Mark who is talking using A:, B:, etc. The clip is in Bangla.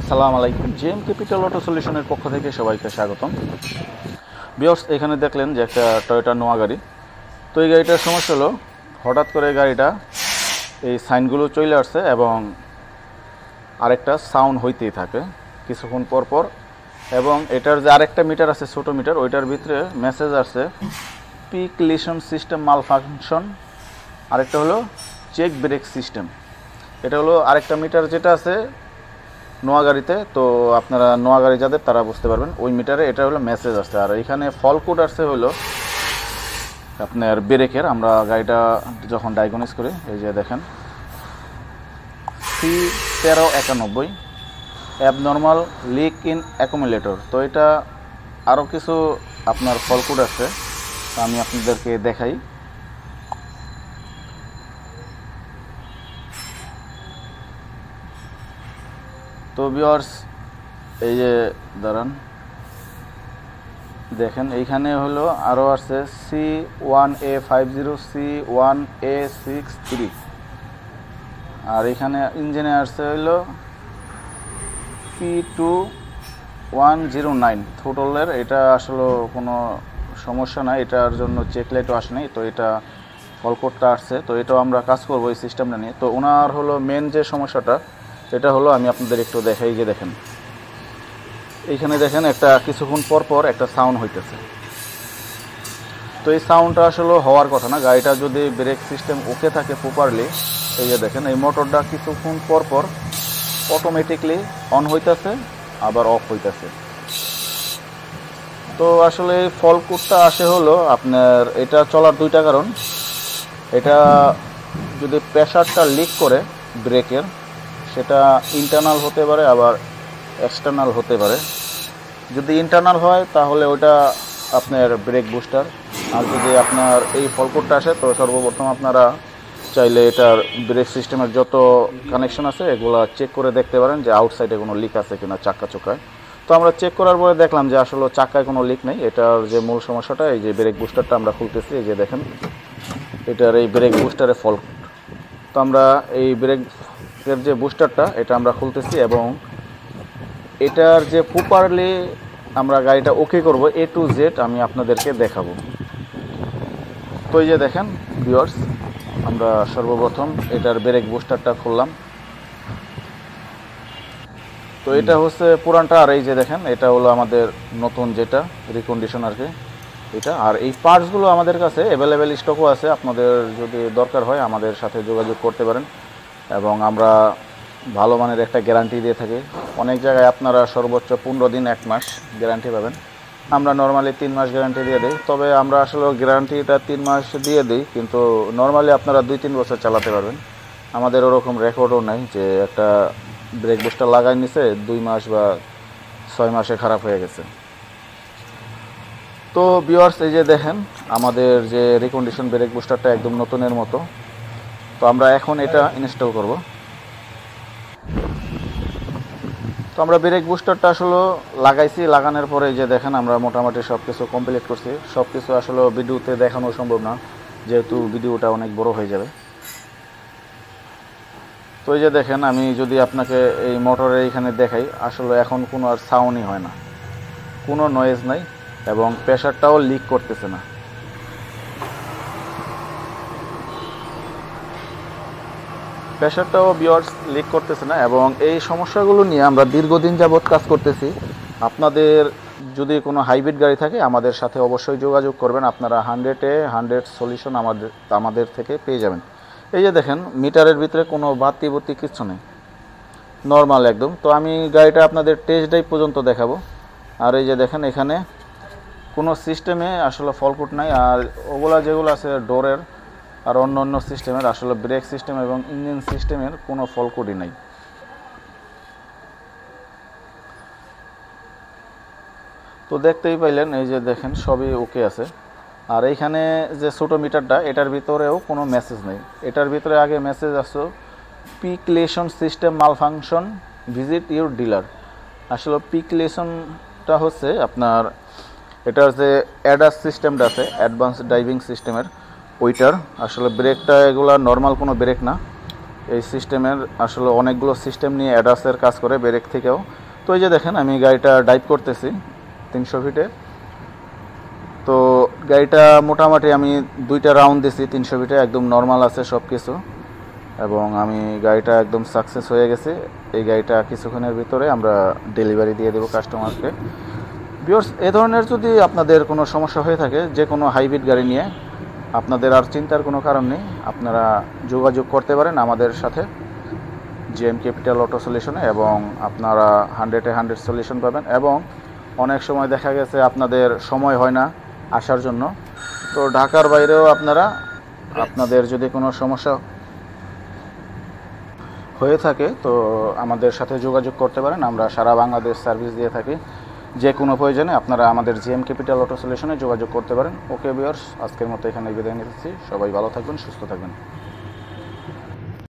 A: আসসালামু আলাইকুম। জেএম ক্যাপিটাল অটো সলিউশনের পক্ষ থেকে সবাইকে স্বাগতম। ভিউয়ার্স, এখানে দেখলেন যে একটা টয়োটা নোয়া গাড়ি। তো এই গাড়িটার সমস্যা হলো হঠাৎ করে গাড়িটা এই সাইনগুলো চলে আসছে এবং আরেকটা সাউন্ড হইতেই থাকে কিছুক্ষণ পর পর। এবং এটার যে আরেকটা মিটার আছে, ছোটো মিটার, ওইটার ভিতরে মেসেজ আসছে পিক লিশন সিস্টেম মাল ফাংশন, আরেকটা হলো চেক ব্রেক সিস্টেম। এটা হলো আরেকটা মিটার যেটা আছে নোয়া গাড়িতে। তো আপনারা নোয়া গাড়ি যাদের তারা বুঝতে পারবেন, ওই মিটারে এটা হলো মেসেজ আসছে। আর এখানে ফল কোড আসছে হলো আপনার ব্রেকের। আমরা গাড়িটা যখন ডায়াগনোস করি, এই যে দেখেন C1391 abnormal leak in accumulator. তো এটা আরও কিছু আপনার ফল কোড আছে, তো আমি আপনাদেরকে দেখাই। তো ভিউয়ার্স, এই যে দাঁড়ান দেখেন, এইখানে হলো আরও আছে C1A50 C1A63। আর এখানে ইঞ্জিনে আসছে হইলো P2109 থ্রোটলের। এটা আসলে কোনো সমস্যা নাই, এটার জন্য চেক লাইটও আসে নাই। তো এটা ফল কোডটা আসছে, তো এটাও আমরা কাজ করবো এই সিস্টেমটা নিয়ে। তো ওনার হলো মেন যে সমস্যাটা, এটা হলো আমি আপনাদের একটু দেখাই। যে দেখেন এইখানে দেখেন একটা কিছুক্ষণ পর পর একটা সাউন্ড হইতেছে। তো এই সাউন্ডটা আসলে হওয়ার কথা না। গাড়িটা যদি ব্রেক সিস্টেম ওকে থাকে প্রপারলি, এই যে দেখেন এই মোটরটা কিছুক্ষণ পর পর অটোমেটিকলি অন হইতেছে আবার অফ হইতেছে। তো আসলে এই ফল কোডটা আসে হলো আপনার, এটা চলার দুইটা কারণ। এটা যদি প্রেশারটা লিক করে ব্রেকের, সেটা ইন্টারনাল হতে পারে আবার এক্সটার্নাল হতে পারে। যদি ইন্টারনাল হয় তাহলে ওইটা আপনার ব্রেক বুস্টার। আর যদি আপনার এই ফল কোডটা আসে, তো সর্বপ্রথম আপনারা চাইলে এটার ব্রেক সিস্টেমের যত কানেকশন আছে এগুলো চেক করে দেখতে পারেন যে আউটসাইডে কোনো লিক আছে কিনা চাক্কা চোকায়। তো আমরা চেক করার পরে দেখলাম যে আসলে চাক্কায় কোনো লিক নেই। এটার যে মূল সমস্যাটা, এই যে ব্রেক বুস্টারটা আমরা খুলতেছি, এই যে দেখেন এটার এই ব্রেক বুস্টারের ফল্ট। তো আমরা এই ব্রেকের যে বুস্টারটা এটা আমরা খুলতেছি এবং এটার যে প্রপারলি আমরা গাড়িটা ওকে করব A to Z আমি আপনাদেরকে দেখাবো। তো এই যে দেখেন ভিউয়ার্স, আমরা সর্বপ্রথম এটার ব্রেক বুস্টারটা খুললাম। তো এটা হচ্ছে পুরানটা, আর এই যে দেখেন এটা হলো আমাদের নতুন যেটা রিকন্ডিশন আর কি এটা। আর এই পার্টসগুলো আমাদের কাছে অ্যাভেলেবেল স্টকও আছে, আপনাদের যদি দরকার হয় আমাদের সাথে যোগাযোগ করতে পারেন। এবং আমরা ভালো মানের একটা গ্যারান্টি দিয়ে থাকি। অনেক জায়গায় আপনারা সর্বোচ্চ 15 দিন 1 মাস গ্যারান্টি পাবেন, আমরা নর্মালি 3 মাস গ্যারান্টি দিয়ে দিই। তবে আমরা আসলে গ্যারান্টিটা 3 মাস দিয়ে দিই, কিন্তু নর্মালি আপনারা 2-3 বছর চালাতে পারবেন। আমাদের ওরকম রেকর্ডও নাই যে একটা ব্রেক বুস্টার লাগাই নিছে 2 মাস বা 6 মাসে খারাপ হয়ে গেছে। তো ভিউয়ার্স, এই যে দেখেন আমাদের যে রিকন্ডিশন ব্রেক বুস্টারটা একদম নতুনের মতো। তো আমরা এখন এটা ইনস্টল করব। তো আমরা ব্রেক বুস্টারটা আসলে লাগাইছি, লাগানোর পরে যে দেখেন আমরা মোটামুটি সব কিছু কমপ্লিট করছি। সব কিছু আসলে ভিডিওতে দেখানো সম্ভব না, যেহেতু ভিডিওটা অনেক বড় হয়ে যাবে। তো এই যে দেখেন আমি যদি আপনাকে এই মোটরের এইখানে দেখাই, আসলে এখন কোনো আর সাউন্ডই হয় না, কোনো নয়েজ নাই এবং প্রেশারটাও লিক করতেছে না। প্রেশারটাও ভিউয়ার্স লিক করতেছে না। এবং এই সমস্যাগুলো নিয়ে আমরা দীর্ঘদিন যাবৎ কাজ করতেছি। আপনাদের যদি কোনো হাইব্রিড গাড়ি থাকে আমাদের সাথে অবশ্যই যোগাযোগ করবেন, আপনারা 100-এ 100 সলিউশন আমাদের থেকে পেয়ে যাবেন। এই যে দেখেন মিটারের ভিতরে কোনো বাতি কিচ্ছু নেই, নর্মাল একদম। তো আমি গাড়িটা আপনাদের টেস্ট ড্রাইভ পর্যন্ত দেখাবো। আর এই যে দেখেন এখানে কোনো সিস্টেমে আসলে ফল কোড নাই। আর ওগুলা যেগুলো আছে ডোরের আর অন্য সিস্টেমের, আসলে ব্রেক সিস্টেম এবং ইঞ্জিন সিস্টেমের কোনো ফল কোডই নাই। তো দেখতেই পাইলেন, এই যে দেখেন সবই ওকে আছে। আর এইখানে যে ছোটো মিটারটা, এটার ভিতরেও কোনো মেসেজ নেই। এটার ভিতরে আগে মেসেজ আসছে পিক লিশন সিস্টেম মাল ফাংশন, ভিজিট ইউর ডিলার। আসলে পিক লিশনটা হচ্ছে আপনার এটার যে অ্যাডাস সিস্টেমটা আছে, অ্যাডভান্স ড্রাইভিং সিস্টেমের, ওইটার আসলে ব্রেকটা এগুলো নর্মাল কোনো ব্রেক না। এই সিস্টেমের আসলে অনেকগুলো সিস্টেম নিয়ে অ্যাডাসের কাজ করে ব্রেক থেকেও। তো এই যে দেখেন আমি গাড়িটা ড্রাইভ করতেছি 300 ফিটে। তো গাড়িটা মোটামুটি আমি 2টা রাউন্ড দিছি 300 ফিটে, একদম নর্মাল আছে সব কিছু, এবং আমি গাড়িটা একদম সাকসেস হয়ে গেছে। এই গাড়িটা কিছুক্ষণের ভিতরে আমরা ডেলিভারি দিয়ে দেবো কাস্টমারকে। ভিউয়ার্স, এ ধরনের যদি আপনাদের কোনো সমস্যা হয়ে থাকে যে কোনো হাইব্রিড গাড়ি নিয়ে, আপনাদের আর চিন্তার কোনো কারণ নেই, আপনারা যোগাযোগ করতে পারেন আমাদের সাথে জিএম ক্যাপিটাল অটো সলিউশনে, এবং আপনারা 100-এ 100 সলিউশন পাবেন। এবং অনেক সময় দেখা গেছে আপনাদের সময় হয় না আসার জন্য, তো ঢাকার বাইরেও আপনাদের যদি কোনো সমস্যা হয়ে থাকে তো আমাদের সাথে যোগাযোগ করতে পারেন। আমরা সারা বাংলাদেশ সার্ভিস দিয়ে থাকি। যে কোনো প্রয়োজনে আপনারা আমাদের জিএম ক্যাপিটাল অটো সলিউশনে যোগাযোগ করতে পারেন। ওকে ভিউয়ার্স, আজকের মতো এখানে বিদায় নিচ্ছি। সবাই ভালো থাকবেন, সুস্থ থাকবেন।